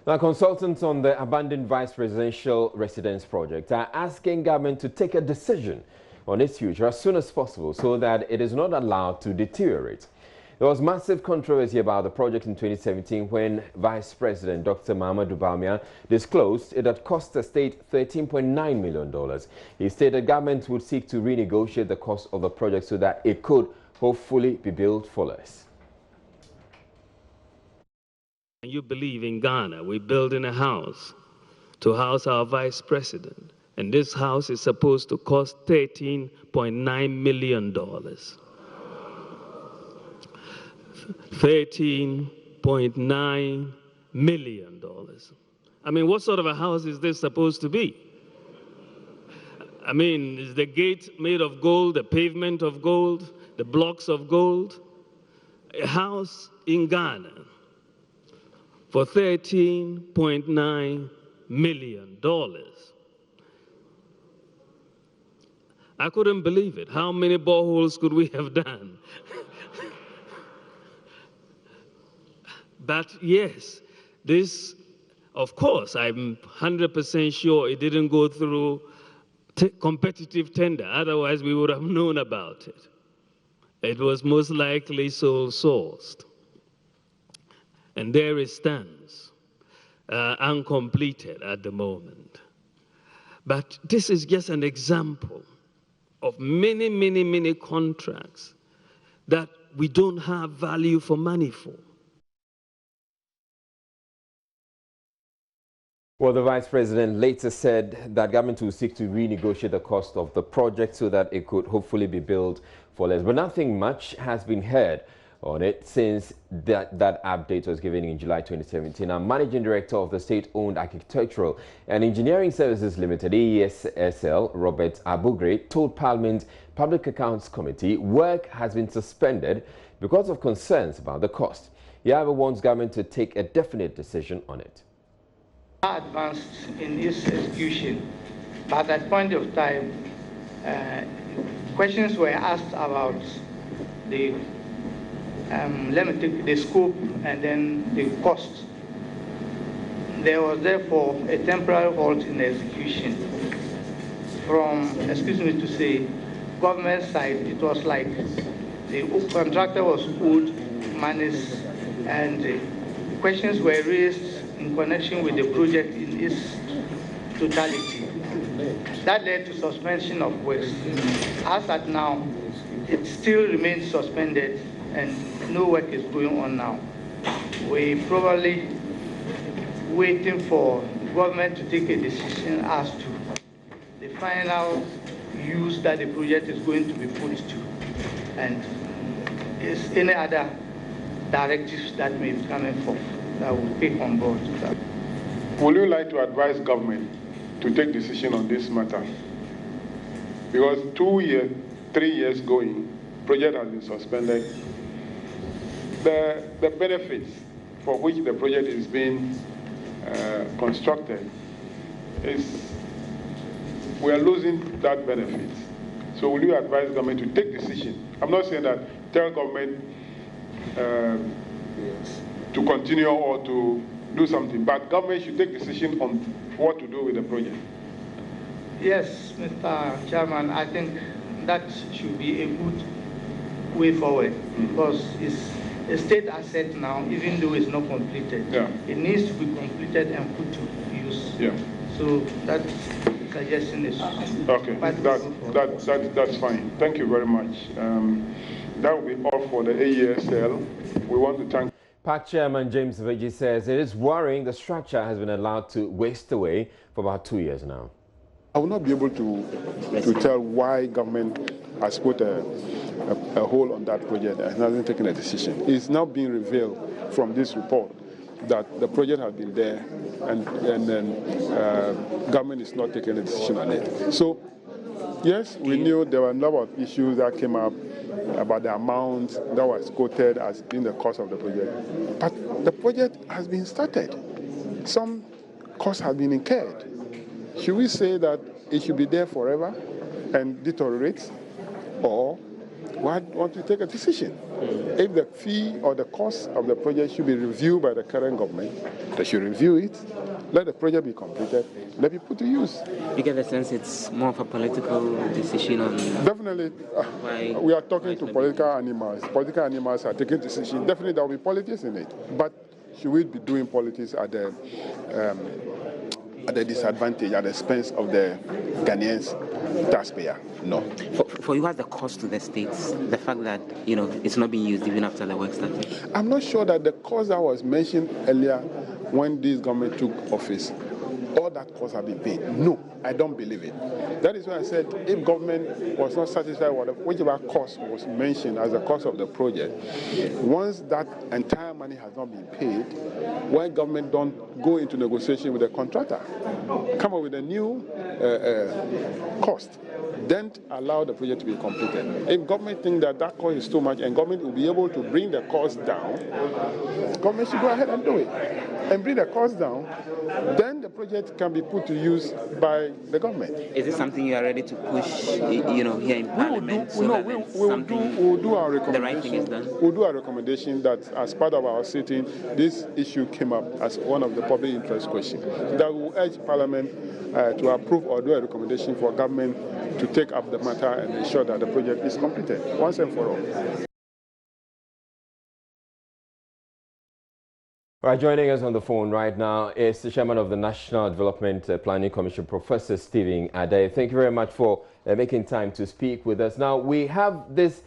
Now, consultants on the abandoned vice presidential residence project are asking government to take a decision on its future as soon as possible so that it is not allowed to deteriorate. There was massive controversy about the project in 2017 when Vice President Dr. Mahamudu Bawumia disclosed it had cost the state $13.9 million. He stated government would seek to renegotiate the cost of the project so that it could hopefully be built for less. You believe in Ghana, we're building a house to house our vice president. And this house is supposed to cost $13.9 million. $13.9 million. I mean, what sort of a house is this supposed to be? I mean, is the gate made of gold, the pavement of gold, the blocks of gold? A house in Ghana for $13.9 million. I couldn't believe it. How many boreholes could we have done? But yes, this, of course, I'm 100% sure it didn't go through competitive tender. Otherwise, we would have known about it. It was most likely sole sourced. And there it stands, uncompleted at the moment. But this is just an example of many, many, many contracts that we don't have value for money for. Well, the Vice President later said that government will seek to renegotiate the cost of the project so that it could hopefully be built for less. But nothing much has been heard on it since that update was given in July 2017. Now, Managing Director of the State-Owned Architectural and Engineering Services Limited, AESL, Robert Abugre, told Parliament Public Accounts Committee work has been suspended because of concerns about the cost. He, however, wants government to take a definite decision on it. Advanced in its execution, but at that point of time, questions were asked about the the scope and then the cost. There was therefore a temporary halt in the execution. From, excuse me to say, government side, it was like the contractor was owed monies and questions were raised in connection with the project in its totality. That led to suspension of works. As at now, it still remains suspended and no work is going on now. We're probably waiting for the government to take a decision as to the final use that the project is going to be put to, and is any other directives that may be coming forth that will take on board. Would you like to advise government to take decision on this matter? Because 2 years, 3 years going, project has been suspended. The benefits for which the project is being constructed is, we are losing that benefit. So will you advise government to take decision? I'm not saying that tell government to continue or to do something, but government should take decision on what to do with the project. Yes, Mr. Chairman, I think that should be a good way forward, because it's a state asset now, even though it's not completed. Yeah. It needs to be completed and put to use. Yeah. So that suggestion is okay. That's fine. Thank you very much. That will be all for the AESL. We want to thank PAC Chairman James Veggie says it is worrying the structure has been allowed to waste away for about 2 years now. I will not be able to tell why government has put a hold on that project and hasn't taken a decision. It's now being revealed from this report that the project has been there and then government is not taking a decision on it. So, yes, we knew there were a number of issues that came up about the amount that was quoted as being the cost of the project. But the project has been started. Some costs have been incurred. Should we say that it should be there forever and deteriorate? Or why don't we take a decision? If the fee or the cost of the project should be reviewed by the current government, they should review it, let the project be completed, let it put to use. You get the sense it's more of a political decision on... Definitely, we are talking to political animals. Political animals are taking decisions. Definitely there will be politics in it. But should we be doing politics at the disadvantage, at the expense of the Ghanaians taxpayer? No. For you, what's the cost to the states? The fact that, you know, it's not being used even after the work started? I'm not sure that the cost that was mentioned earlier when this government took office, all that costs have been paid. No, I don't believe it. That is why I said if government was not satisfied with whichever cost was mentioned as the cost of the project, once that entire money has not been paid, why government don't go into negotiation with the contractor, come up with a new cost, then allow the project to be completed. If government think that that cost is too much and government will be able to bring the cost down, government should go ahead and do it and bring the cost down. Then the project can be put to use by the government. Is this something you are ready to push, you know, here in Parliament? We will do our recommendation. The right thing is done. We'll do our recommendation that as part of our sitting, this issue came up as one of the public interest questions. That will urge Parliament to approve or do a recommendation for government to take up the matter and ensure that the project is completed once and for all. Right, joining us on the phone right now is the chairman of the National Development Planning Commission, Professor Stephen Addae. Thank you very much for making time to speak with us. Now, we have this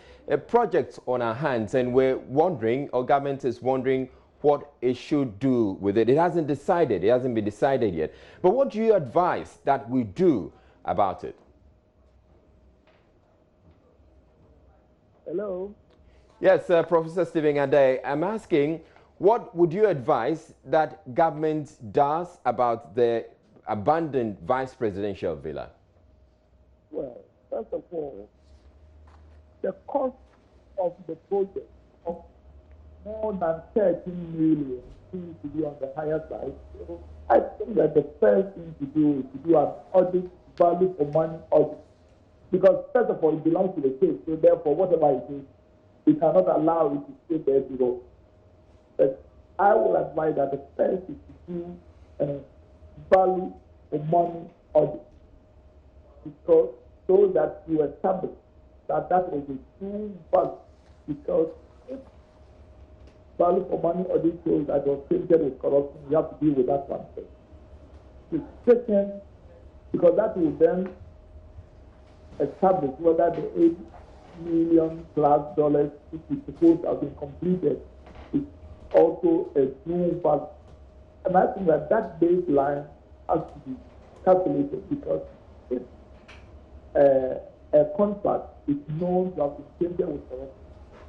project on our hands and we're wondering, or government is wondering, what it should do with it. It hasn't decided, it hasn't been decided yet. But what do you advise that we do about it? Hello? Yes, Professor Stephen Addae, I'm asking, what would you advise that government does about the abandoned vice presidential villa? Well, first of all, the cost of the project of more than 13 million seems to be on the higher side. So I think that the first thing to do is to do an audit, value for money audit. Because first of all, it belongs to the state, so therefore whatever it is, we cannot allow it to stay there to go. But I will advise that the first is to do a value for money audit, because so that you establish that that is a true value. Because if value for money audit shows that you're tainted with corruption, you have to deal with that one first. The second, because that will then establish whether the $8 million plus which is supposed to have been completed is also a true value. And I think that that baseline has to be calculated, because if a contract is known to have been tainted with corruption,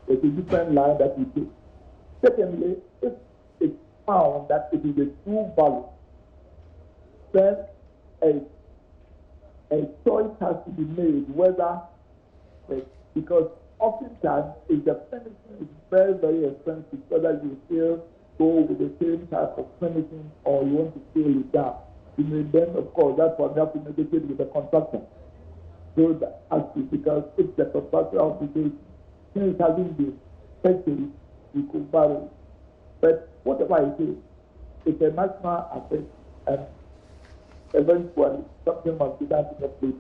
there's a different line that we take. Secondly, if it's found that it is a true value, then a choice has to be made whether, because oftentimes if the finishing is very, very expensive, whether you still go with the same type of finishing or you want to scale it down. You may then, of course, that's what you have to negotiate with the contractor. So that has to, because if the contractor obligation, since it hasn't been purchased, you could borrow it. But whatever it is, it's a national asset, and eventually something must be done to complete.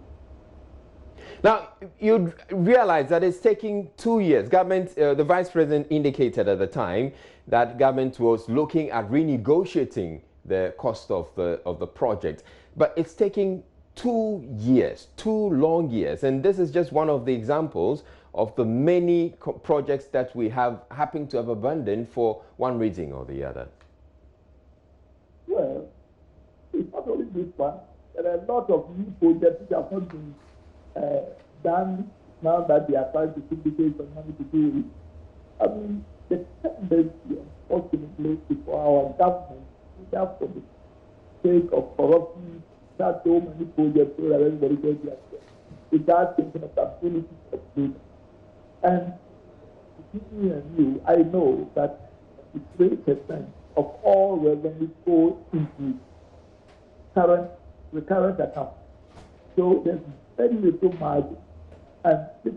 Now, you realize that it's taking 2 years. Government, the vice president indicated at the time that government was looking at renegotiating the cost of the project, but it's taking 2 years, 2 long years, and this is just one of the examples of the many projects that we have happened to have abandoned for one reason or the other. Well, it's not only this one. There are a lot of new projects which have not been done now that they are trying to syndicate some money to do it. I mean, the tendency, unfortunately, is for our government, either for the sake of corruption, start so many projects so that everybody gets their share, without thinking of the ability of doing. And between me and you, I know that 3% of all revenue goes into recurrent accounts. So there's very little margin. And if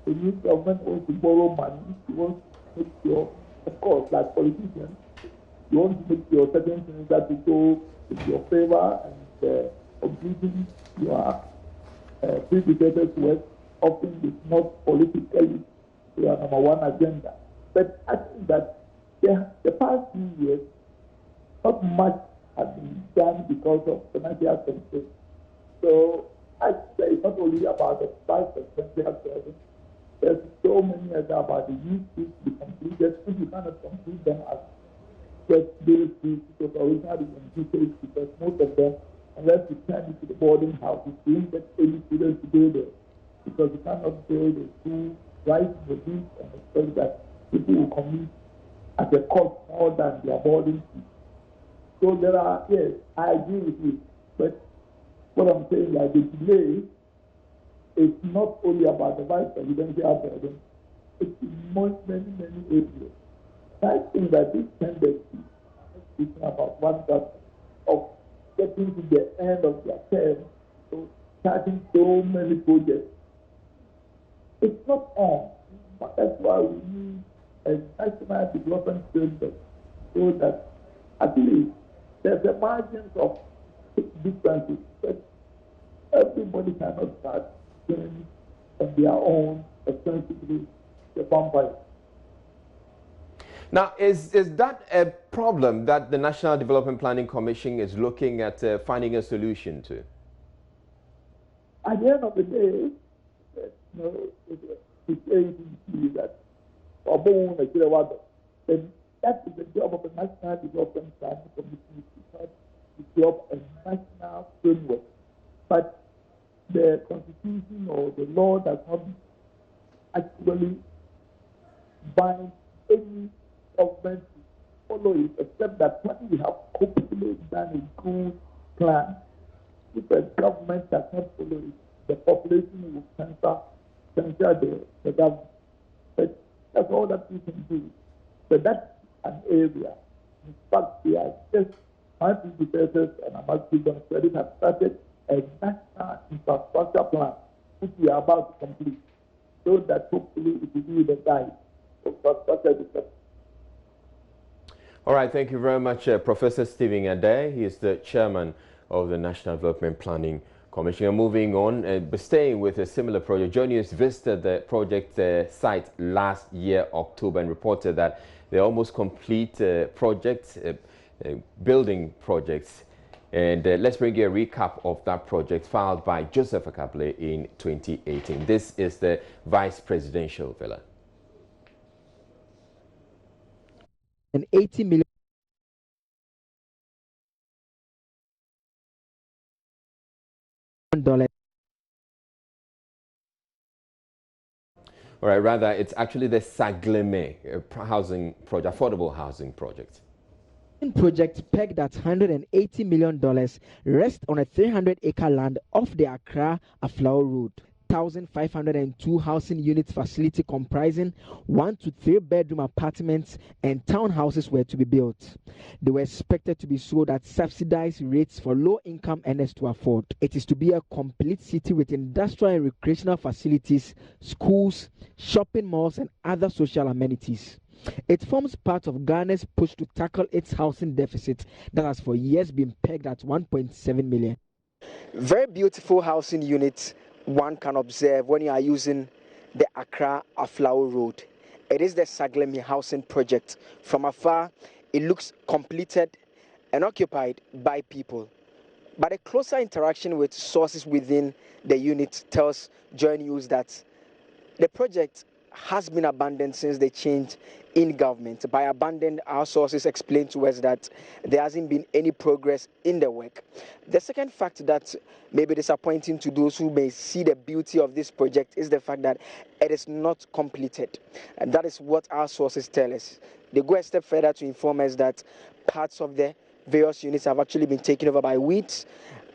The new government wants to borrow money. You want to make sure, of course, like politicians, you want to make sure certain things that will go in your favor and completing your predecessors' work often is not politically your number one agenda. But I think that the past few years, not much has been done because of financial constraints. So I say it's not only about the 5% they have service. There's so many other about the youth to be completed. If you cannot complete them as just those schools, because originally in details, because most of them, unless you turn into the boarding houses, you don't get any students to go there. Because you cannot build a school right in the beach and expect that people will commute at a cost more than their boarding fees. So there are, yes, I agree with you. But what I'm saying, like the delay, is not only about the vice presidential burden, it's in many areas. I think that this tendency, speaking about one government, of getting to the end of their term, so starting so many projects, it's not on. But that's why we need a national development framework so that at least there's a margin of differences, but everybody cannot start doing on their own ostensibly the vampire. Now, is that a problem that the National Development Planning Commission is looking at finding a solution to? At the end of the day, it's saying that then that is the job of the National Development Planning Commission to develop a national framework. But the Constitution or the law does not actually bind any government to follow it, except that when we have completely done a good plan, if a government does not follow it, the population will censor the government. But that's all that we can do. So that's an area. In fact, we are just, my predecessors, and I must give them credit, have started a national infrastructure plan, which we are about to complete, so that hopefully it will be the guide for infrastructure development. All right, thank you very much, Professor Stephen Ade. He is the chairman of the National Development Planning Commission. Moving on, but staying with a similar project, Journalists visited the project site last year, October, and reported that they're almost complete projects, building projects. And let's bring you a recap of that project filed by Joseph Akable in 2018. This is the Vice Presidential Villa. And $80 million. All right, rather, it's actually the Saglemi housing project, affordable housing project. Project pegged at $180 million rests on a 300-acre land off the Accra-Aflao Road. 1,502 housing unit facility comprising 1 to 3 bedroom apartments and townhouses were to be built. They were expected to be sold at subsidized rates for low-income earners to afford. It is to be a complete city with industrial and recreational facilities, schools, shopping malls, and other social amenities. It forms part of Ghana's push to tackle its housing deficit that has for years been pegged at 1.7 million. Very beautiful housing units one can observe when you are using the Accra-Aflao Road. It is the Saglemi housing project. From afar, it looks completed and occupied by people. But a closer interaction with sources within the unit tells Joy News that the project has been abandoned since the change in government. By abandoned, our sources explain to us that there hasn't been any progress in the work. The second fact that may be disappointing to those who may see the beauty of this project is the fact that it is not completed. And that is what our sources tell us. They go a step further to inform us that parts of the various units have actually been taken over by weeds,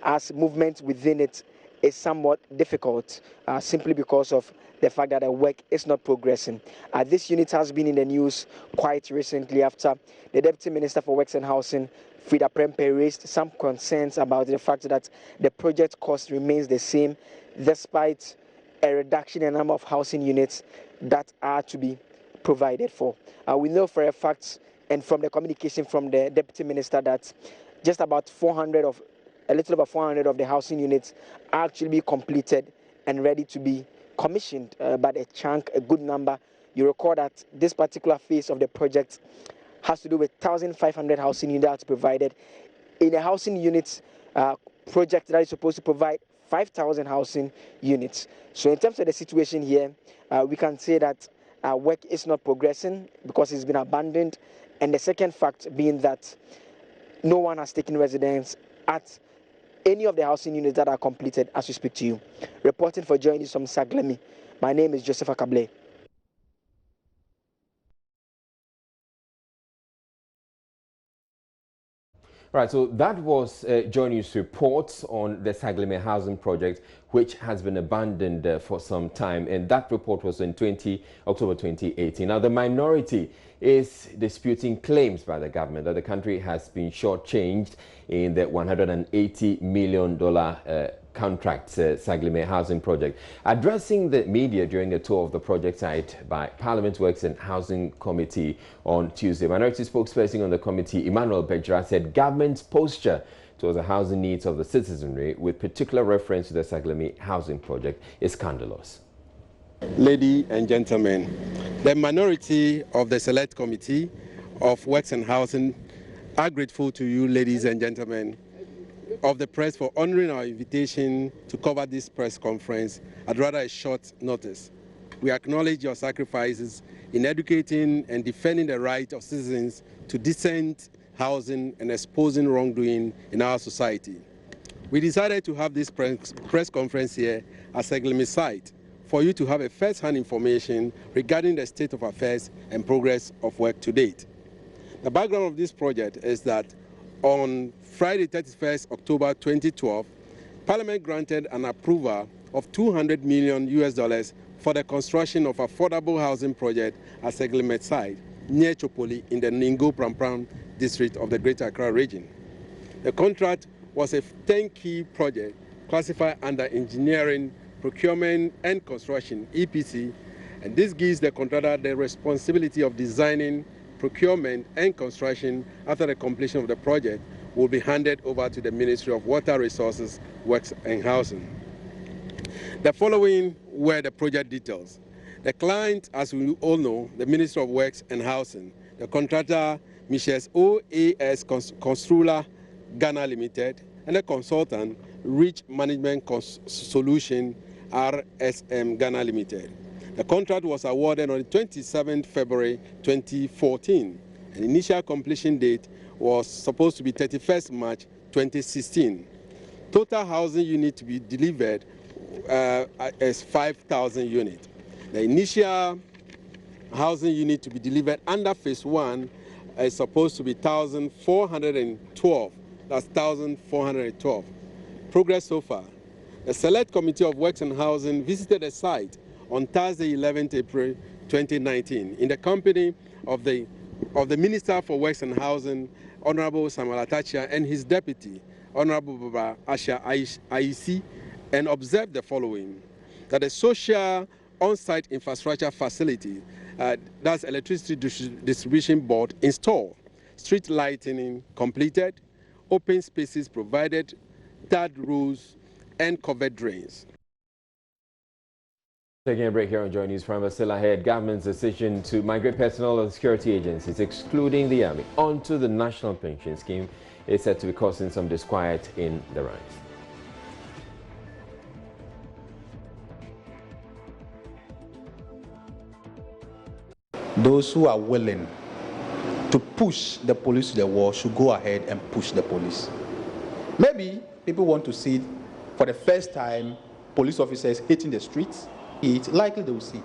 as movement within it is somewhat difficult, simply because of the fact that the work is not progressing. This unit has been in the news quite recently after the Deputy Minister for Works and Housing, Frida Prempe, raised some concerns about the fact that the project cost remains the same despite a reduction in the number of housing units that are to be provided for. We know for a fact, and from the communication from the Deputy Minister, that just about a little over 400 of the housing units are actually be completed and ready to be commissioned, but a good number. You recall that this particular phase of the project has to do with 1,500 housing units provided in a housing units project that is supposed to provide 5,000 housing units. So in terms of the situation here, we can say that work is not progressing because it's been abandoned, and the second fact being that no one has taken residence at any of the housing units that are completed as we speak to you. Reporting for Joy News from Saglemi, my name is Joseph Akable. Right, so that was Joy News reports on the Saglemi housing project, which has been abandoned for some time. And that report was in October 2018. Now, the minority is disputing claims by the government that the country has been shortchanged in the $180 million contract Saglemi housing project. Addressing the media during a tour of the project site by Parliament Works and Housing Committee on Tuesday, minority spokesperson on the committee, Emmanuel Bejra, said government's posture towards the housing needs of the citizenry, with particular reference to the Saglemi housing project, is scandalous. Ladies and gentlemen, the minority of the Select Committee of Works and Housing are grateful to you, ladies and gentlemen, of the press for honoring our invitation to cover this press conference at rather a short notice. We acknowledge your sacrifices in educating and defending the right of citizens to decent housing and exposing wrongdoing in our society. We decided to have this press conference here at Saglemi site for you to have a first-hand information regarding the state of affairs and progress of work to date. The background of this project is that on Friday, 31st October 2012, Parliament granted an approval of $200 million for the construction of affordable housing project at Saglemi site near Chopoli in the Ningo Prampram district of the Greater Accra region. The contract was a turnkey project classified under engineering, procurement and construction, EPC, and this gives the contractor the responsibility of designing, procurement and construction. After the completion of the project will be handed over to the Ministry of Water Resources, Works and Housing. The following were the project details. The client, as we all know, the Ministry of Works and Housing. The contractor, Michels OAS Construla Ghana Limited, and the consultant, Rich Management Solution RSM Ghana Limited. The contract was awarded on the 27th February 2014. An initial completion date was supposed to be 31st March 2016. Total housing unit to be delivered is 5,000 units. The initial housing unit to be delivered under phase 1 is supposed to be 1,412. That's 1,412. Progress so far. The Select Committee of Works and Housing visited the site on Thursday, 11th April 2019, in the company of the Minister for Works and Housing, Honorable Samuel Atachia, and his deputy, Honorable Baba Asha Aisi, and observed the following: that the social on-site infrastructure facility, that's electricity distribution board, installed, street lighting completed, open spaces provided, tarred roads, and covered drains. Taking a break here on Joy News Prime, still ahead, government's decision to migrate personnel of security agencies, excluding the army, onto the National Pension Scheme is said to be causing some disquiet in the ranks. Those who are willing to push the police to the wall should go ahead and push the police. Maybe people want to see, for the first time, police officers hitting the streets. It's likely they will see.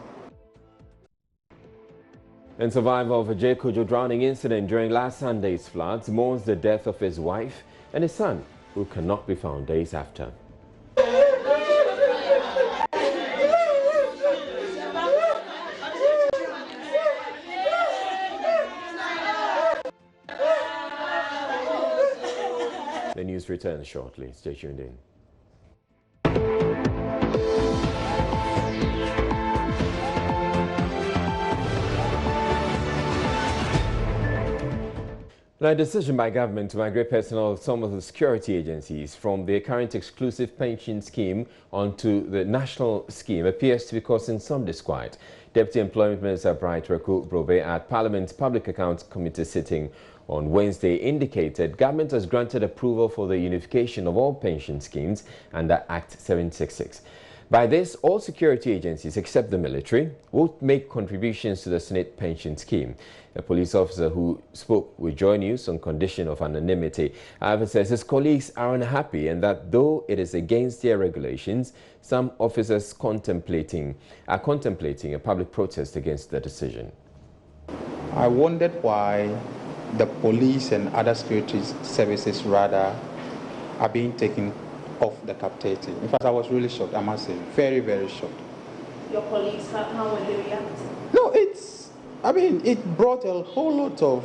And survivor of a J. Kojo drowning incident during last Sunday's floods mourns the death of his wife and his son, who cannot be found days after. The news returns shortly. Stay tuned in. Now, a decision by government to migrate personnel of some of the security agencies from their current exclusive pension scheme onto the national scheme appears to be causing some disquiet. Deputy Employment Minister Bright Reku Brobe at Parliament's Public Accounts Committee sitting on Wednesday indicated government has granted approval for the unification of all pension schemes under Act 766. By this, all security agencies except the military will make contributions to the Senate pension scheme. A police officer who spoke with Joy News on condition of anonymity, however, says his colleagues are unhappy and that though it is against their regulations, some officers are contemplating a public protest against the decision. I wondered why the police and other security services rather are being taken off the captivity. In fact, I was really shocked, I must say, very, very shocked. Your colleagues, how will they react? No, it brought a whole lot of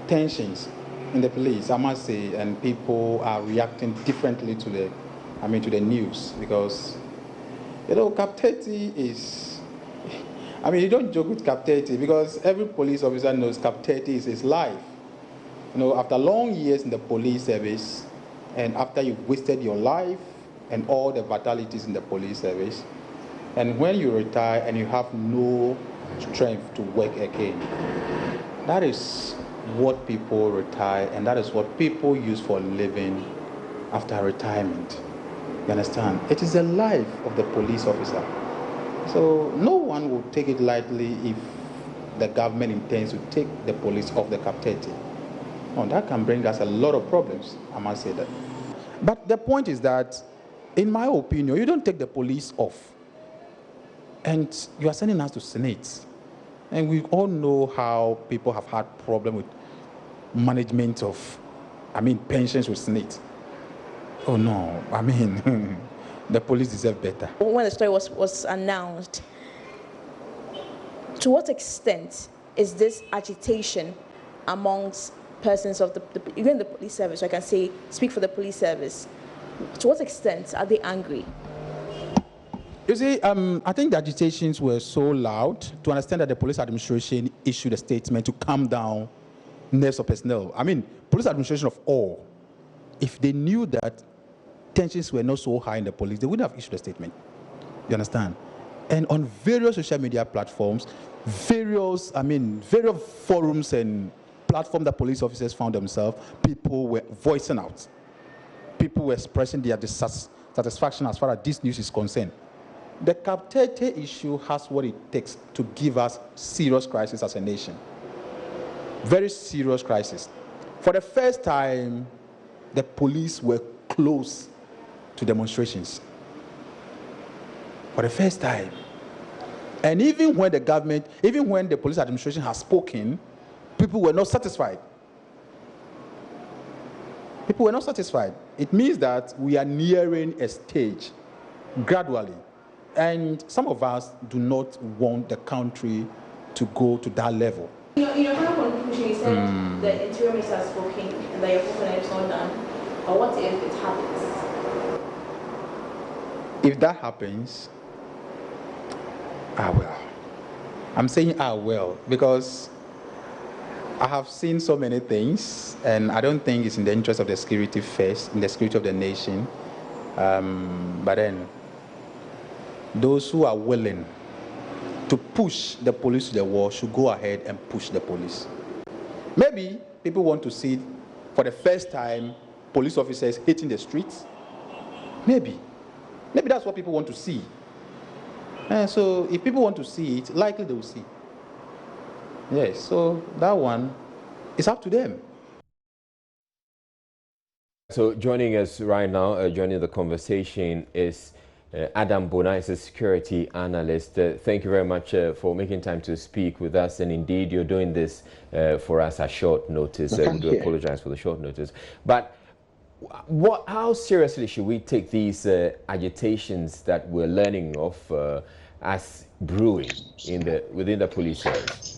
tensions in the police, I must say, and people are reacting differently to the news because, captivity is, you don't joke with captivity because every police officer knows captivity is his life. After long years in the police service, and after you've wasted your life and all the fatalities in the police service, and when you retire and you have no strength to work again, that is what people retire and that is what people use for a living after retirement. You understand? It is the life of the police officer. So no one will take it lightly if the government intends to take the police off the captivity. Oh, that can bring us a lot of problems, I must say that. But the point is that, in my opinion, you don't take the police off. And you are sending us to Senate. And we all know how people have had problems with management of, pensions with Senate. Oh no, the police deserve better. When the story was announced, to what extent is this agitation amongst persons of even the police service, so I can speak for the police service, to what extent are they angry? You see, I think the agitations were so loud to understand that the police administration issued a statement to calm down nerves of personnel. Police administration of all, if they knew that tensions were not so high in the police, they would have issued a statement. You understand? And on various social media platforms, various forums and platform that police officers found themselves, people were voicing out. People were expressing their dissatisfaction as far as this news is concerned. The captivity issue has what it takes to give us serious crisis as a nation. Very serious crisis. For the first time, the police were close to demonstrations. For the first time. And even when the police administration has spoken, people were not satisfied. People were not satisfied. It means that we are nearing a stage gradually. And some of us do not want the country to go to that level. In your final conclusion, you said the Interior Minister has spoken and that your proposal is not done. But what if it happens? If that happens, I will. I'm saying I will because I have seen so many things, and I don't think it's in the interest of the security first, in the security of the nation. But then, those who are willing to push the police to the wall should go ahead and push the police. Maybe people want to see, for the first time, police officers hitting the streets. Maybe that's what people want to see. And so if people want to see it, likely they will see. Yes, so that one is up to them. So joining us right now, joining the conversation is Adam Bona, is a security analyst. Thank you very much for making time to speak with us. And indeed, you're doing this for us at short notice. We do apologize for the short notice. But how seriously should we take these agitations that we're learning of as brewing within the police service?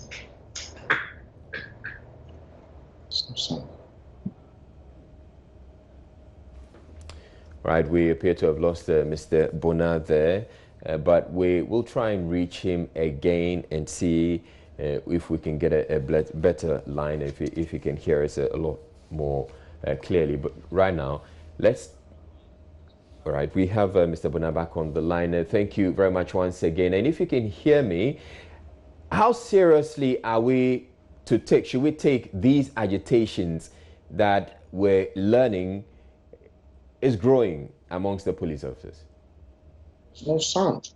Right, we appear to have lost Mr. Bona there, but we will try and reach him again and see if we can get a better line, if you can hear us a lot more clearly. But right now, all right, we have Mr. Bona back on the line. Thank you very much once again. And if you can hear me, how seriously are we to take, should we take these agitations that we're learning is growing amongst the police officers? It's no sound.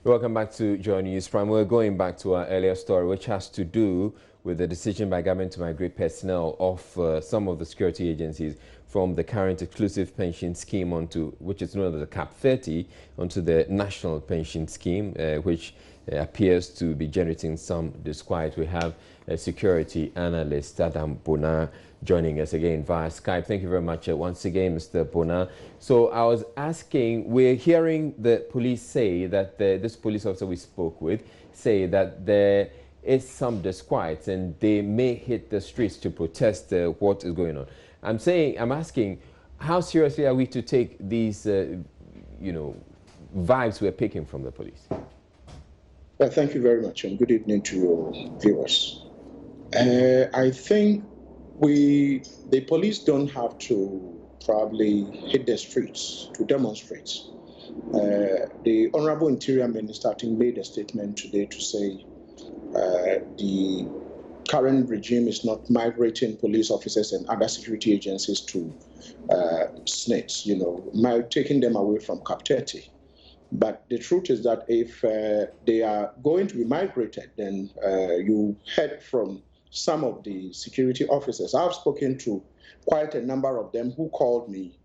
Welcome back to Joy News Prime. We're going back to our earlier story, which has to do with the decision by government to migrate personnel of some of the security agencies from the current exclusive pension scheme onto, which is known as the CAP 30, onto the national pension scheme, which appears to be generating some disquiet. We have a security analyst, Adam Bona, joining us again via Skype. Thank you very much once again, Mr. Bona. So I was asking, we're hearing the police say that this police officer we spoke with say that there is some disquiet and they may hit the streets to protest what is going on. I'm asking, how seriously are we to take these, vibes we're picking from the police? Well, thank you very much, and good evening to your viewers. I think the police don't have to probably hit the streets to demonstrate. The Honorable Interior Minister, I think, made a statement today to say the current regime is not migrating police officers and other security agencies to SNITs, taking them away from CAP 30. But the truth is that if they are going to be migrated, then you heard from some of the security officers. I've spoken to quite a number of them who called me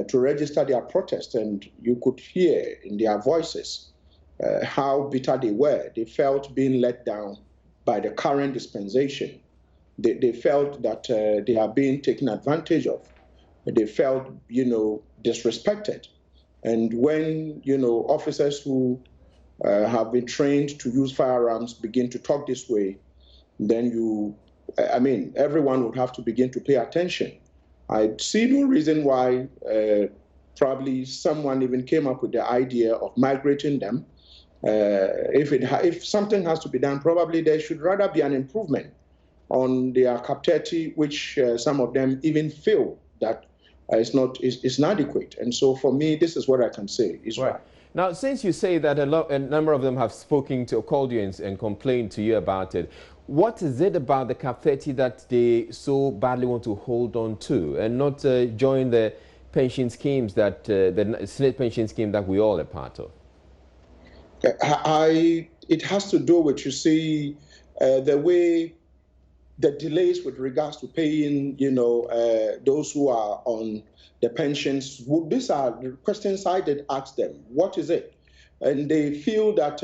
to register their protest, and you could hear in their voices how bitter they were. They felt being let down by the current dispensation. They felt that they are being taken advantage of. They felt, disrespected. And when, officers who have been trained to use firearms begin to talk this way, then everyone would have to begin to pay attention. I see no reason why probably someone even came up with the idea of migrating them. If something has to be done, probably there should rather be an improvement on their CAP 30, which some of them even feel that is inadequate. And so for me, this is what I can say is right. Now, since you say that a number of them have spoken to, or called you and complained to you about it, what is it about the CAP 30 that they so badly want to hold on to and not join the pension schemes that, the SNIT pension scheme that we all are part of? It has to do with, the way the delays with regards to paying, those who are on the pensions. These are the questions I did ask them. What is it? And they feel that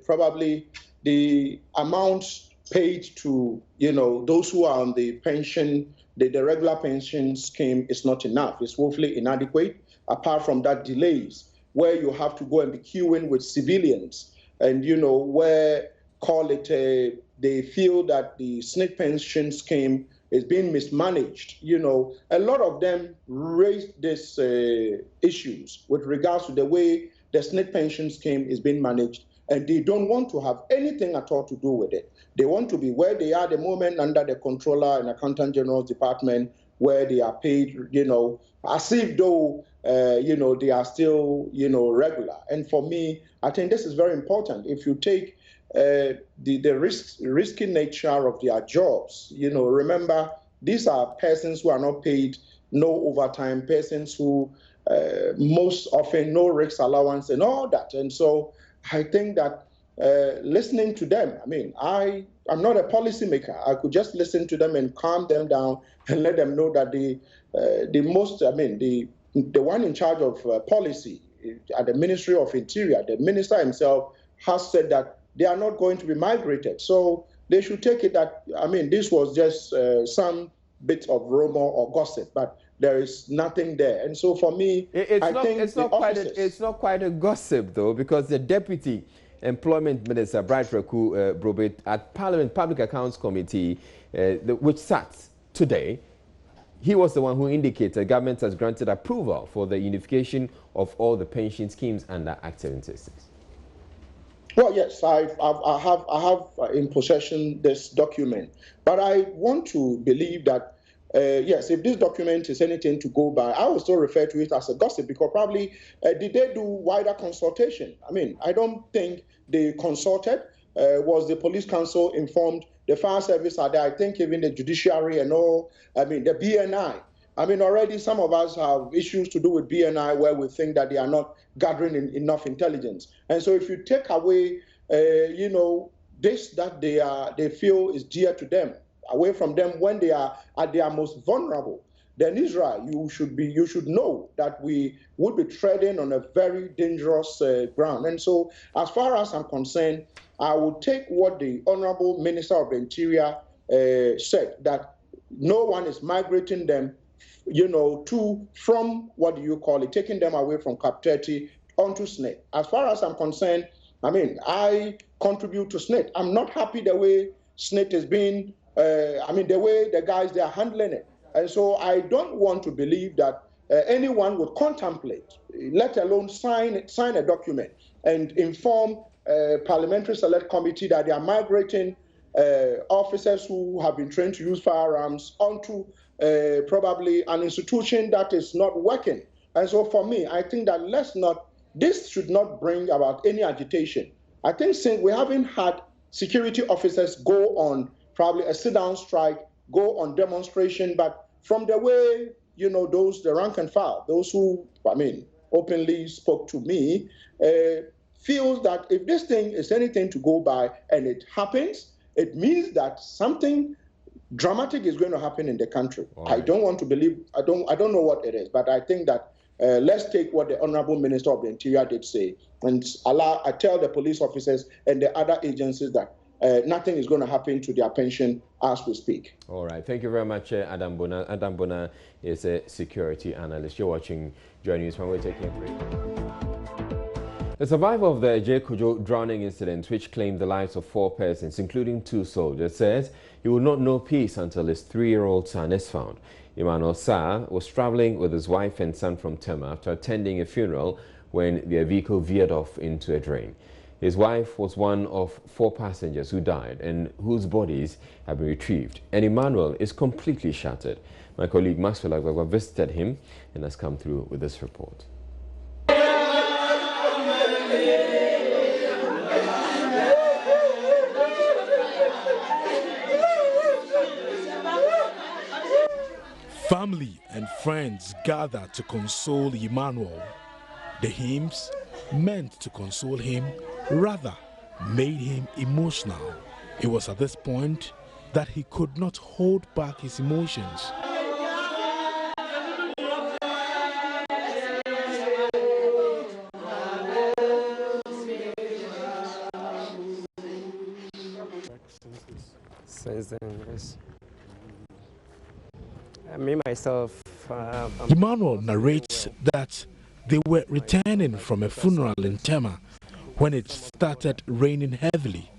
probably the amount paid to, those who are on the pension, the regular pension scheme is not enough. It's woefully inadequate. Apart from that, delays where you have to go and be queuing with civilians, and where they feel that the SNIT pension scheme is being mismanaged. A lot of them raised these issues with regards to the way the SNIT pension scheme is being managed, and they don't want to have anything at all to do with it. They want to be where they are at the moment under the Controller and Accountant General's Department, where they are paid, as if though, they are still, regular. And for me, I think this is very important. If you take the risky nature of their jobs, remember, these are persons who are not paid no overtime, persons who most often no risk allowance and all that. And so I think that listening to them, I'm not a policymaker. I could just listen to them and calm them down and let them know that the one in charge of policy at the Ministry of Interior, the minister himself, has said that they are not going to be migrated. So they should take it that, this was just some bit of rumor or gossip, but there is nothing there. And so for me, it's not quite a gossip, though, because the Deputy Employment Minister, Bright Reku Brobet, at Parliament Public Accounts Committee, which sat today, he was the one who indicated the government has granted approval for the unification of all the pension schemes under Act 76. Well, yes, I have in possession this document, but I want to believe that yes, if this document is anything to go by, I will still refer to it as a gossip because probably did they do wider consultation? I mean, I don't think they consulted. Was the police council informed? The fire service are there. I think even the judiciary and all. I mean, the BNI. I mean, already some of us have issues to do with BNI where we think that they are not gathering enough intelligence. And so if you take away, this that they feel is dear to them, away from them when they are at their most vulnerable, then Israel, you should know that we would be treading on a very dangerous ground. And so as far as I'm concerned, I will take what the Honorable Minister of the Interior said, that no one is migrating them from what do you call it, taking them away from Cap 30 onto SNET. As far as I'm concerned, I mean, I contribute to SNET. I'm not happy the way SNET is being, the way the guys, they are handling it. And so I don't want to believe that anyone would contemplate, let alone sign a document and inform Parliamentary Select Committee that they are migrating officers who have been trained to use firearms onto probably an institution that is not working. And so for me, I think that this should not bring about any agitation. I think since we haven't had security officers go on probably a sit-down strike, go on demonstration, but from the way, the rank and file, those who, openly spoke to me, feels that if this thing is anything to go by and it happens, it means that something dramatic is going to happen in the country. Right. I don't want to believe, I don't know what it is, but I think that let's take what the Honorable Minister of the Interior did say and I tell the police officers and the other agencies that nothing is going to happen to their pension as we speak. All right. Thank you very much, Adam Bona. Adam Bona is a security analyst. You're watching Joy News when we're taking a break. The survivor of the J. Kojo drowning incident, which claimed the lives of 4 persons, including 2 soldiers, says he will not know peace until his 3-year-old son is found. Emmanuel Sarr was traveling with his wife and son from Tema after attending a funeral when their vehicle veered off into a drain. His wife was one of 4 passengers who died and whose bodies have been retrieved. And Emmanuel is completely shattered. My colleague Maxwell Agwagwa visited him and has come through with this report. Family and friends gathered to console Emmanuel. The hymns, meant to console him, rather made him emotional. It was at this point that he could not hold back his emotions. Me, myself, Emmanuel narrates that they were returning from a funeral in Tema when it started raining heavily.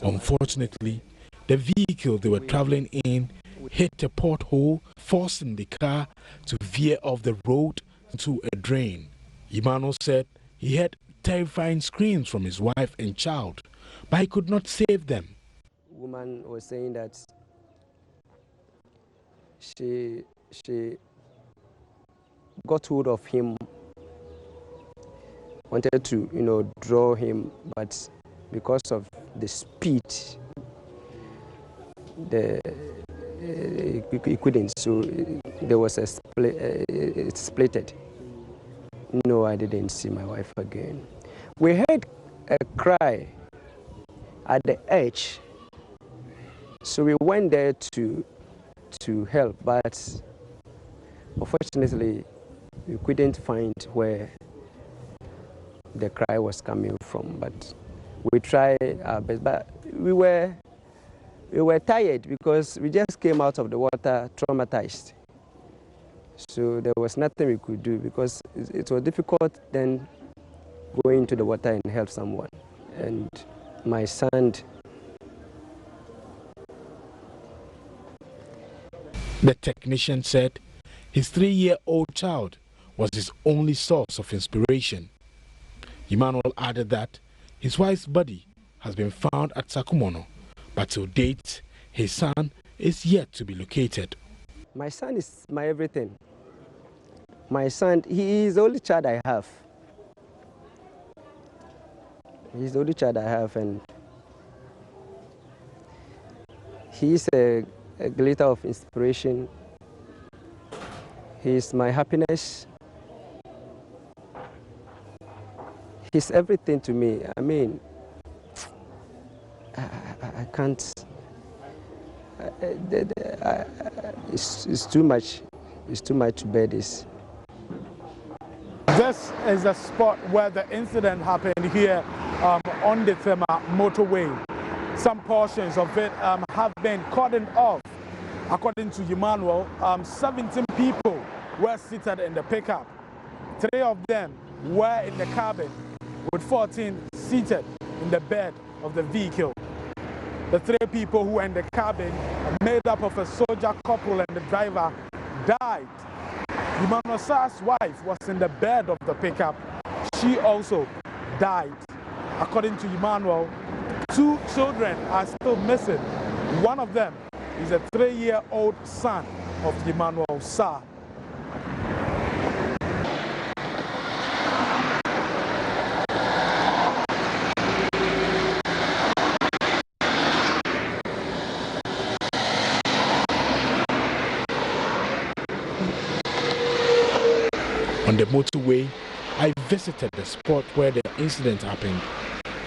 Unfortunately, the vehicle they were traveling in hit a pothole, forcing the car to veer off the road into a drain. Emmanuel said he heard terrifying screams from his wife and child, but he could not save them. The woman was saying that she got hold of him, wanted to, draw him, but because of the speed, he couldn't. So there was a split. It splitted. No, I didn't see my wife again. We heard a cry at the edge, so we went there to help, but unfortunately, we couldn't find where the cry was coming from. But we tried our best. But we were tired because we just came out of the water traumatized. So there was nothing we could do because it was difficult then going into the water and help someone. And my son. The technician said his 3-year-old child was his only source of inspiration. Emmanuel added that His wife's body has been found at Sakumono, but to date, his son is yet to be located. My son is my everything. My son, he is the only child I have. He's the only child I have, and he is a glitter of inspiration. He is my happiness. He's everything to me. I mean, I can't. It's too much. It's too much to bear this. This is the spot where the incident happened here on the Tema motorway. Some portions of it have been cordoned off. According to Emmanuel, 17 people were seated in the pickup. 3 of them were in the cabin, with 14 seated in the bed of the vehicle. The 3 people who were in the cabin, made up of a soldier couple and the driver, died. Emmanuel Sarr's wife was in the bed of the pickup. She also died. According to Emmanuel, 2 children are still missing. One of them is a 3-year-old son of Emmanuel Sarr. On the motorway, I visited the spot where the incident happened.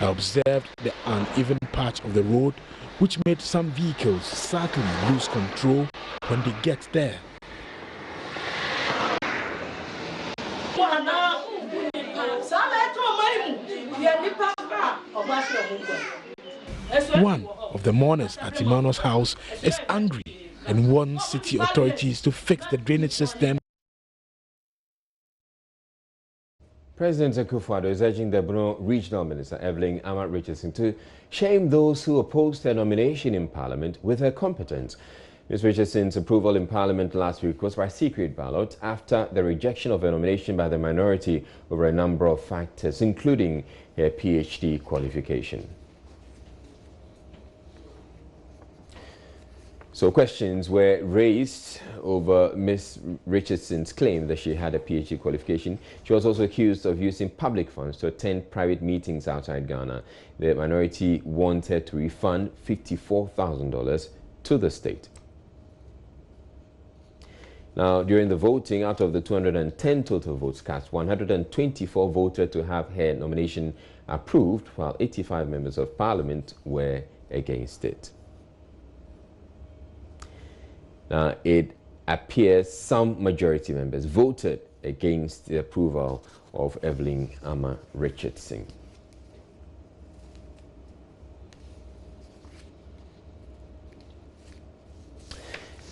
I observed the uneven patch of the road, which made some vehicles sadly lose control when they get there. One of the mourners at Emmanuel's house is angry and wants city authorities to fix the drainage system. President Akufo-Addo is urging the Borno Regional Minister Evelyn Ama Richardson to shame those who opposed her nomination in Parliament with her competence. Ms. Richardson's approval in Parliament last week was by secret ballot after the rejection of her nomination by the minority over a number of factors, including her PhD qualification. So questions were raised over Ms. Richardson's claim that she had a PhD qualification. She was also accused of using public funds to attend private meetings outside Ghana. The minority wanted to refund $54,000 to the state. Now, during the voting, out of the 210 total votes cast, 124 voted to have her nomination approved, while 85 members of parliament were against it. Now, it appears some majority members voted against the approval of Evelyn Ama Richardson.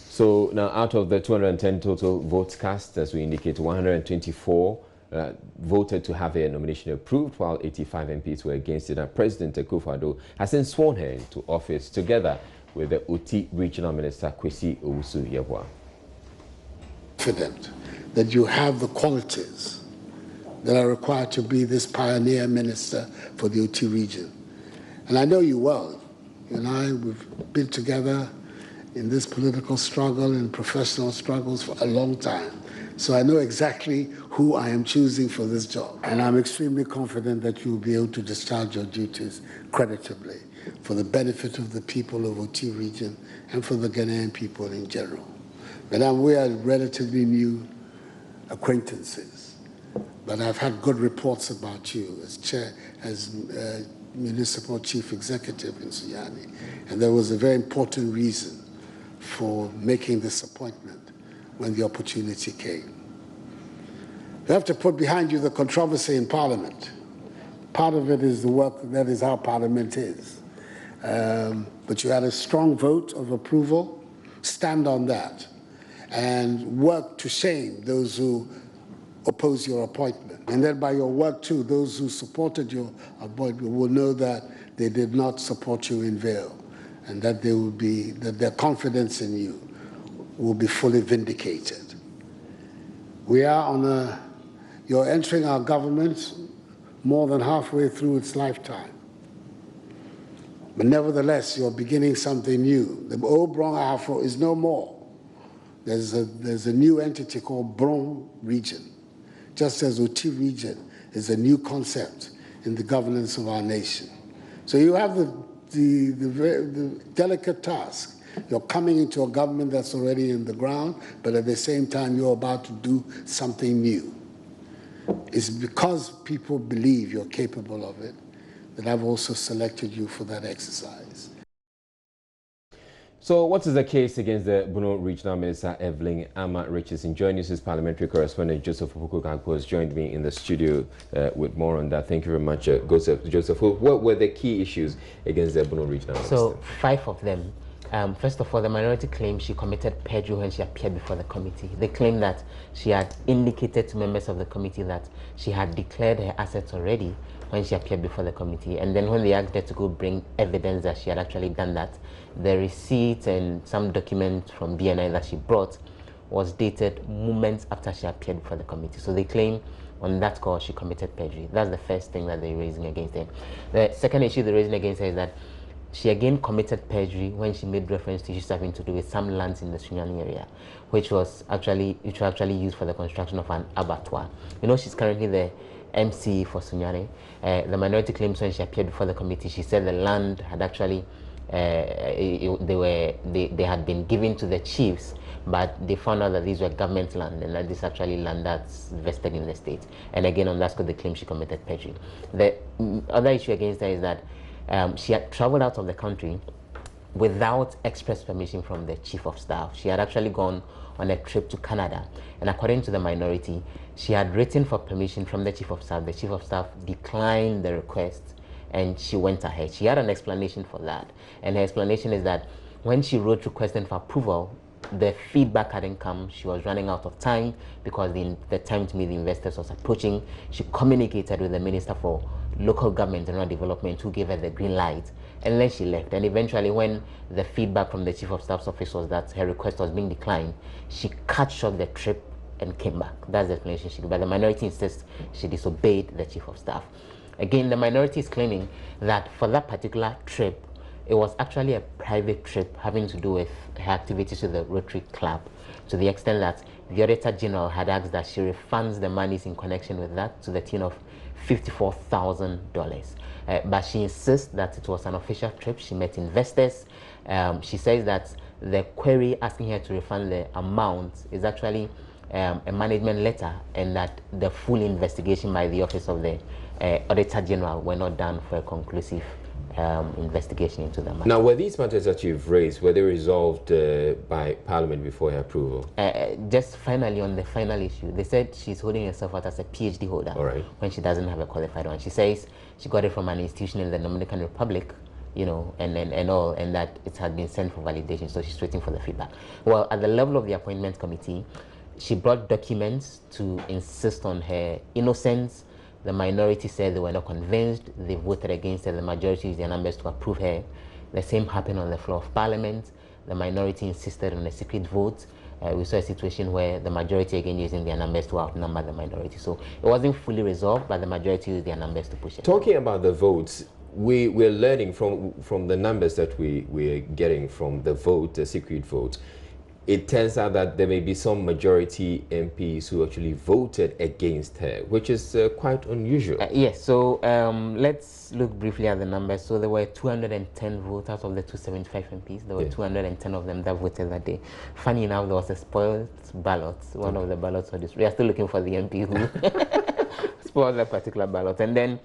So now, out of the 210 total votes cast, as we indicate, 124 voted to have her nomination approved, while 85 MPs were against it. And President Akufo-Addo has then sworn her into office together with the Oti Regional Minister Kwesi Owusu-Yeboah. Confident that you have the qualities that are required to be this pioneer minister for the Oti region. And I know you well. You and I, we've been together in this political struggle and professional struggles for a long time. So I know exactly who I am choosing for this job. And I'm extremely confident that you will be able to discharge your duties creditably for the benefit of the people of Oti region and for the Ghanaian people in general. Madam, we are relatively new acquaintances, but I've had good reports about you as municipal chief executive in Sunyani, and there was a very important reason for making this appointment when the opportunity came. You have to put behind you the controversy in Parliament. Part of it is the work, that is how Parliament is. But you had a strong vote of approval. Stand on that and work to shame those who oppose your appointment. And then by your work too, those who supported your appointment will know that they did not support you in vain, and that that their confidence in you will be fully vindicated. We are on you're entering our government more than halfway through its lifetime. But nevertheless, you're beginning something new. The old Brong Ahafo is no more. There's a new entity called Brong Region, just as Oti Region is a new concept in the governance of our nation. So you have the delicate task. You're coming into a government that's already in the ground, but at the same time, you're about to do something new. It's because people believe you're capable of it that I've also selected you for that exercise. So what is the case against the Bono Regional Minister Evelyn Ama Richardson? Joining us is parliamentary correspondent Joseph Opoku has joined me in the studio with more on that. Thank you very much, Joseph. What were the key issues against the Bono Regional Minister? So 5 of them. First of all, the minority claims she committed perjury when she appeared before the committee. They claim that she had indicated to members of the committee that she had declared her assets already when she appeared before the committee. And then when they asked her to go bring evidence that she had actually done that, the receipt and some document from BNI that she brought was dated moments after she appeared before the committee. So they claim on that score she committed perjury. That's the first thing that they're raising against her. The second issue they're raising against her is that she again committed perjury when she made reference to issues having to do with some lands in the Sunyani area, which was actually used for the construction of an abattoir. You know, she's currently the MC for Sunyani. The minority claims when she appeared before the committee, she said the land had actually they had been given to the chiefs, but they found out that these were government land and that this actually land that's vested in the state. And again, on that score, they claim she committed perjury. The other issue against her is that she had traveled out of the country without express permission from the chief of staff. She had actually gone on a trip to Canada, and according to the minority, she had written for permission from the chief of staff. The chief of staff declined the request, and she went ahead. She had an explanation for that, and her explanation is that when she wrote requesting for approval, the feedback hadn't come. She was running out of time because the time to meet the investors was approaching. She communicated with the Minister for Local Government and Rural Development, who gave her the green light, and then she left. And eventually, when the feedback from the Chief of Staff's office was that her request was being declined, she cut short the trip and came back. That's the explanation she gave. But the minority insists she disobeyed the Chief of Staff. Again, the minority is claiming that for that particular trip, it was actually a private trip having to do with her activities with the Rotary Club, to the extent that the Auditor General had asked that she refunds the monies in connection with that to the tune of $54,000. But she insists that it was an official trip. She met investors. She says that the query asking her to refund the amount is actually a management letter, and that the full investigation by the Office of the Auditor General were not done for a conclusive investigation into the matter. Now, were these matters that you've raised, were they resolved by Parliament before her approval? Just finally, on the final issue, they said she's holding herself out as a PhD holder when she doesn't have a qualified one. She says she got it from an institution in the Dominican Republic, you know, and that it had been sent for validation, so she's waiting for the feedback. Well, at the level of the appointment committee, she brought documents to insist on her innocence. The minority said they were not convinced. They voted against her. The majority used their numbers to approve her. The same happened on the floor of Parliament. The minority insisted on a secret vote. We saw a situation where the majority again using their numbers to outnumber the minority. So it wasn't fully resolved, but the majority used their numbers to push it. Talking about the votes, we're learning from the numbers that we're getting from the vote, the secret vote. It turns out that there may be some majority MPs who actually voted against her, which is quite unusual. Yes, so let's look briefly at the numbers. So there were 210 votes out of the 275 MPs. There were 210 of them that voted that day. Funny enough, there was a spoiled ballot. One of the ballots for this. We are still looking for the MP who spoiled that particular ballot. And then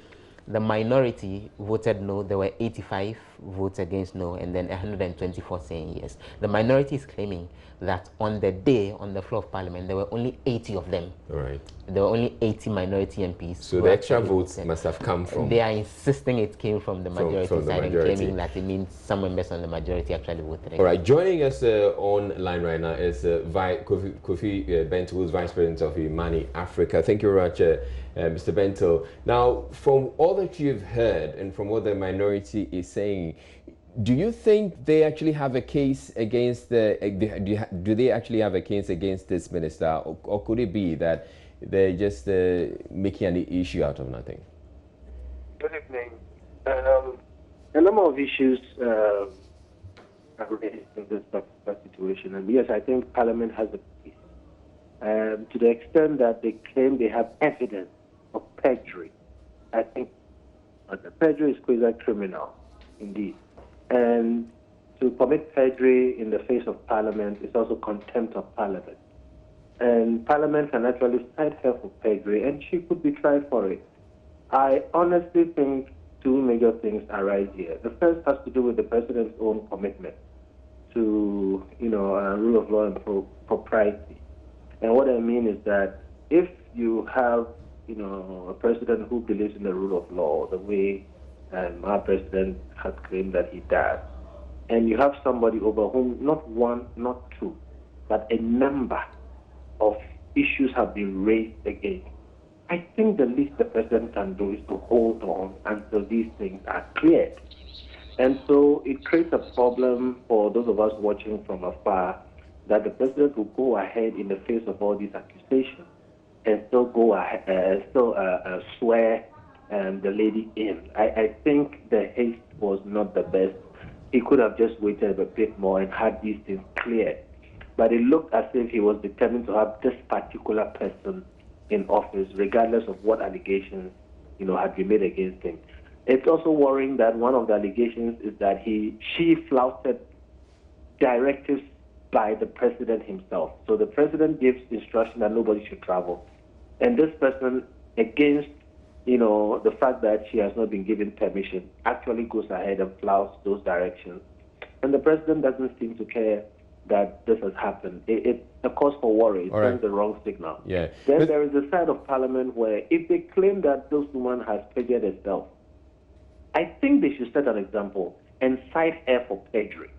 the minority voted no. There were 85 votes against no, and then 124 saying yes. The minority is claiming that on the day, on the floor of Parliament, there were only 80 of them. Right. There were only 80 minority MPs. So the extra votes must have come from... They are insisting it came from the majority side and claiming that it means some members on the majority actually voted against. All right, joining us online right now is Kofi Bento, who's Vice President of Imani Africa. Thank you very much, Mr. Bento. Now, from all that you've heard and from what the minority is saying, do you think they actually have a case against do they actually have a case against this minister, or could it be that they're just making an issue out of nothing? Good evening. A number of issues are raised in this particular situation, and yes, I think Parliament has a piece. To the extent that they claim they have evidence of perjury, I think perjury is quasi-criminal, indeed. And to commit perjury in the face of Parliament is also contempt of Parliament. And Parliament can actually cite her for perjury, and she could be tried for it. I honestly think two major things arise here. The first has to do with the President's own commitment to, rule of law and propriety. And what I mean is that if you have, a president who believes in the rule of law, the way our president has claimed that he does, and you have somebody over whom not one, not two, but a number of issues have been raised against, I think the least the president can do is to hold on until these things are cleared. And so it creates a problem for those of us watching from afar that the president will go ahead in the face of all these accusations and still go ahead, swear the lady in. I think the haste was not the best. He could have just waited a bit more and had these things cleared. But it looked as if he was determined to have this particular person in office, regardless of what allegations, had been made against him. It's also worrying that one of the allegations is that she flouted directives by the president himself. So the president gives instruction that nobody should travel. And this person, against, the fact that she has not been given permission, actually goes ahead and flouts those directions. And the president doesn't seem to care that this has happened. It's a cause for worry. It sends the wrong signal. Yeah. Then there is a side of Parliament where if they claim that this woman has perjured herself, I think they should set an example and cite her for perjury.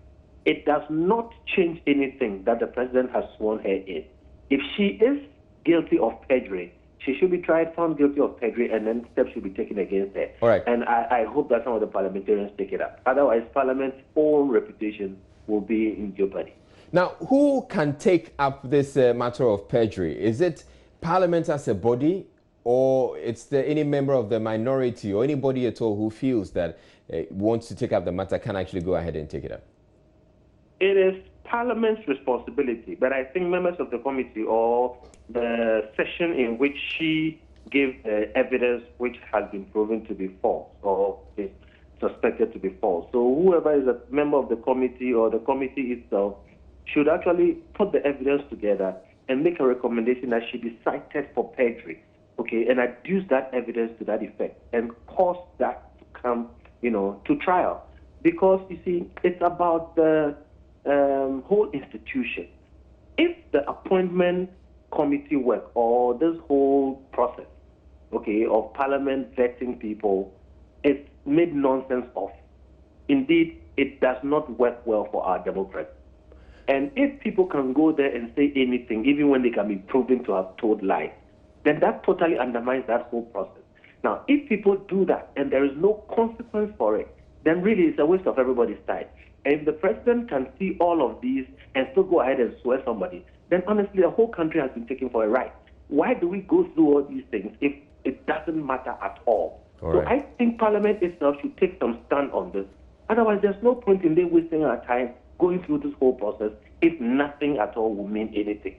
It does not change anything that the president has sworn her in. If she is guilty of perjury, she should be tried, found guilty of perjury, and then steps should be taken against her. All right. And I hope that some of the parliamentarians take it up. Otherwise, Parliament's own reputation will be in jeopardy. Now, who can take up this matter of perjury? Is it Parliament as a body, or it's any member of the minority, or anybody at all who feels that wants to take up the matter can actually go ahead and take it up? It is Parliament's responsibility, but I think members of the committee or the session in which she gave evidence which has been proven to be false or is suspected to be false. So whoever is a member of the committee or the committee itself should actually put the evidence together and make a recommendation that she be cited for perjury, okay, and adduce that evidence to that effect and cause that to come, to trial. Because, you see, it's about the whole institution. If the appointment committee work or this whole process, okay, of Parliament vetting people is made nonsense of, indeed, it does not work well for our democracy. And if people can go there and say anything, even when they can be proven to have told lies, then that totally undermines that whole process. Now, if people do that and there is no consequence for it, then really it's a waste of everybody's time. And if the president can see all of these and still go ahead and swear somebody, then honestly the whole country has been taken for a ride. Why do we go through all these things if it doesn't matter at all? So I think Parliament itself should take some stand on this. Otherwise, there's no point in them wasting our time going through this whole process if nothing at all will mean anything.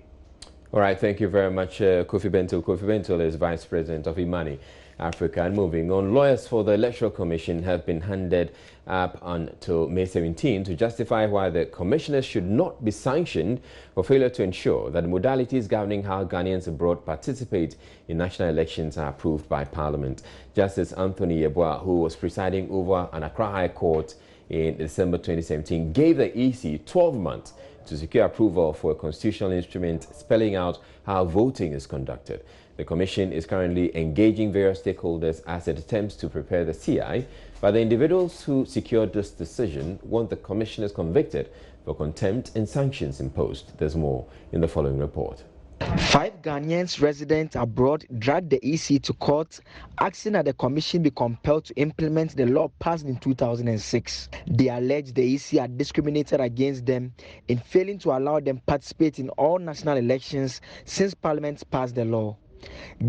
All right, thank you very much, Kofi Bentil. Kofi Bentil is Vice President of Imani Africa. And moving on, lawyers for the Electoral Commission have been handed up until May 17 to justify why the commissioners should not be sanctioned for failure to ensure that the modalities governing how Ghanaians abroad participate in national elections are approved by Parliament. Justice Anthony Yeboah, who was presiding over an Accra High Court in December 2017, gave the EC 12 months to secure approval for a constitutional instrument spelling out how voting is conducted. The Commission is currently engaging various stakeholders as it attempts to prepare the CI, but the individuals who secured this decision want the commissioners convicted for contempt and sanctions imposed. There's more in the following report. 5 Ghanaians resident abroad dragged the EC to court, asking that the commission be compelled to implement the law passed in 2006. They allege the EC had discriminated against them in failing to allow them participate in all national elections since Parliament passed the law.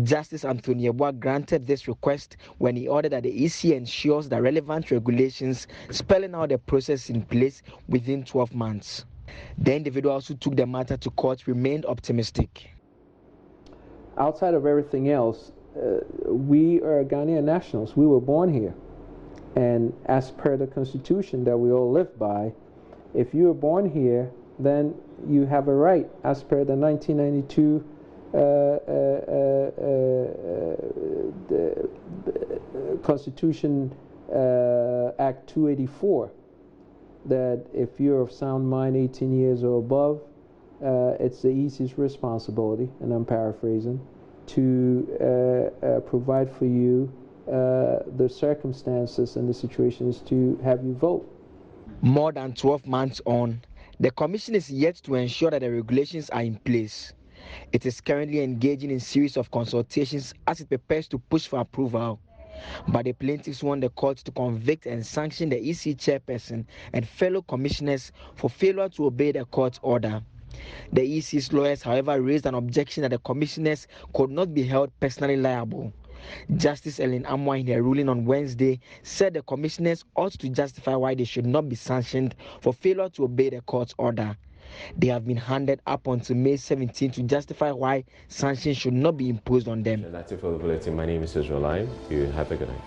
Justice Anthony Yeboah granted this request when he ordered that the EC ensures that relevant regulations spelling out the process in place within 12 months. The individuals who took the matter to court remained optimistic. Outside of everything else, we are Ghanaian nationals. We were born here. And as per the Constitution that we all live by, if you were born here, then you have a right, as per the 1992 Constitution Act 284, that if you're of sound mind, 18 years or above, it's the EC's responsibility, and I'm paraphrasing, to provide for you the circumstances and the situations to have you vote. More than 12 months on, the Commission is yet to ensure that the regulations are in place. It is currently engaging in a series of consultations as it prepares to push for approval. But the plaintiffs want the court to convict and sanction the EC chairperson and fellow commissioners for failure to obey the court's order. The EC's lawyers, however, raised an objection that the commissioners could not be held personally liable. Justice Ellen Amwa, in her ruling on Wednesday, said the commissioners ought to justify why they should not be sanctioned for failure to obey the court's order. They have been handed up until May 17 to justify why sanctions should not be imposed on them. And that's it for the bulletin. My name is Israel. You have a good night.